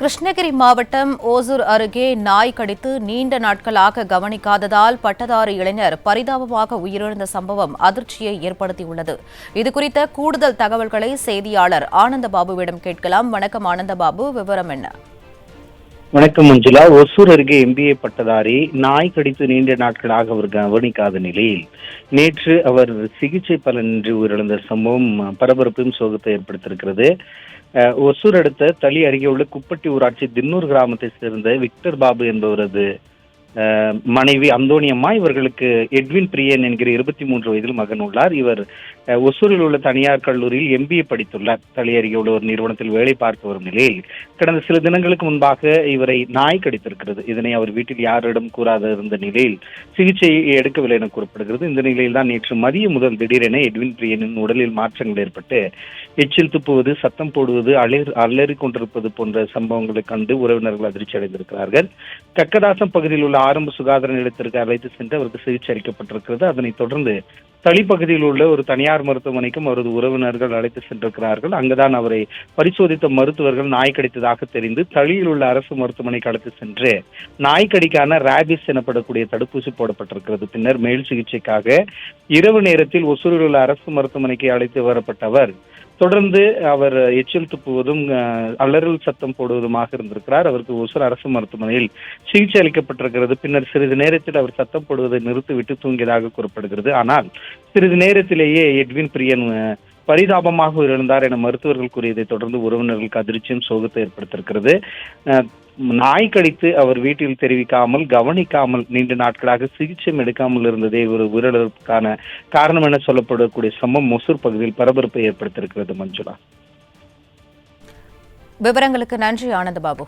கிருஷ்ணகிரி மாவட்டம் ஓசூர் அருகே நாய் கடித்து நீண்ட நாட்களாக கவனிக்காததால் பட்டதாரி இளைஞர் பரிதாபமாக உயிரிழந்த சம்பவம் அதிர்ச்சியை ஏற்படுத்தியுள்ளது. இதுகுறித்த கூடுதல் தகவல்களை செய்தியாளர் ஆனந்தபாபுவிடம் கேட்கலாம். வணக்கம் ஆனந்தபாபு, விவரம் என்ன? வணக்கம் மஞ்சுளா. ஒசூர் அருகே MBA பட்டதாரி நாய் கடித்து நீண்ட நாட்களாக அவர் கவனிக்காத நிலையில் நேற்று அவர் சிகிச்சை பலனின்றி உயிரிழந்த சம்பவம் பரபரப்பையும் சோகத்தை ஏற்படுத்தியிருக்கிறது. ஒசூர் அடுத்த தளி அருகே உள்ள குப்பட்டி ஊராட்சி தின்னூர் கிராமத்தை சேர்ந்த விக்டர் பாபு என்பவரது மனைவி அந்தோணியம்மா. இவர்களுக்கு எட்வின் பிரியன் என்கிற 23 வயதில் மகன் உள்ளார். இவர் ஒசூரில் உள்ள தனியார் கல்லூரியில் MBA படித்துள்ளார். தளி அருகே உள்ள ஒரு நிறுவனத்தில் வேலை பார்த்து வரும் நிலையில் கடந்த சில தினங்களுக்கு முன்பாக இவரை நாய் கடித்திருக்கிறது. இதனை அவர் வீட்டில் யாரிடம் கூறாத இருந்த நிலையில் சிகிச்சை எடுக்கவில்லை என கூறப்படுகிறது. இந்த நிலையில் தான் நேற்று மதியம் முதல் திடீரென எட்வின் பிரியனின் உடலில் மாற்றங்கள் ஏற்பட்டு எச்சில் துப்புவது, சத்தம் போடுவது, அலறி கொண்டிருப்பது போன்ற சம்பவங்களை கண்டு உறவினர்கள் அதிர்ச்சி அடைந்திருக்கிறார்கள். கக்கதாசம் பகுதியில் உள்ள ஆரம்ப சுகாதார நிலையத்திற்கு அழைத்து சென்று அவருக்கு சிகிச்சை அளிக்கப்பட்டிருக்கிறது. அதனைத் தொடர்ந்து தளி பகுதியில் உள்ள ஒரு தனியார் மருத்துவமனைக்கும் அவரது உறவினர்கள் அழைத்து சென்றிருக்கிறார்கள். அங்குதான் அவரை பரிசோதித்த மருத்துவர்கள் நாய் கடித்ததாக தெரிந்து தளியில் உள்ள அரசு மருத்துவமனைக்கு அழைத்து சென்று நாய் கடிக்கான ராபிஸ் எனப்படக்கூடிய தடுப்பூசி போடப்பட்டிருக்கிறது. பின்னர் மேல் சிகிச்சைக்காக இரவு நேரத்தில் ஒசூரில் உள்ள அரசு மருத்துவமனைக்கு அழைத்து வரப்பட்டவர் தொடர்ந்து அவர் எச்சில் துப்புவதும் அலறல் சத்தம் போடுவதுமாக இருந்திருக்கிறார். அவருக்கு ஒசூர் அரசு மருத்துவமனையில் சிகிச்சை அளிக்கப்பட்டிருக்கிறது. பின்னர் சிறிது நேரத்தில் அவர் சத்தம் போடுவதை நிறுத்திவிட்டு தூங்கியதாக கூறப்படுகிறது. ஆனால் சிறிது நேரத்திலேயே எட்வின் பிரியன் பரிதாபமாக உயிரிழந்தார் என மருத்துவர்கள் கூறியதை தொடர்ந்து உறவினர்களுக்கு அதிர்ச்சியும் சோகத்தை ஏற்படுத்தியிருக்கிறது. நாய் கடித்து அவர் வீட்டில் தெரிவிக்காமல், கவனிக்காமல் நீண்ட நாட்களாக சிகிச்சை எடுக்காமல் இருந்ததே ஒரு உயிரிழப்புக்கான காரணம் என சொல்லப்படக்கூடிய சம்பவம் ஒசூர் பகுதியில் பரபரப்பை ஏற்படுத்தியிருக்கிறது. மஞ்சுளா, விவரங்களுக்கு நன்றி ஆனந்தபாபு.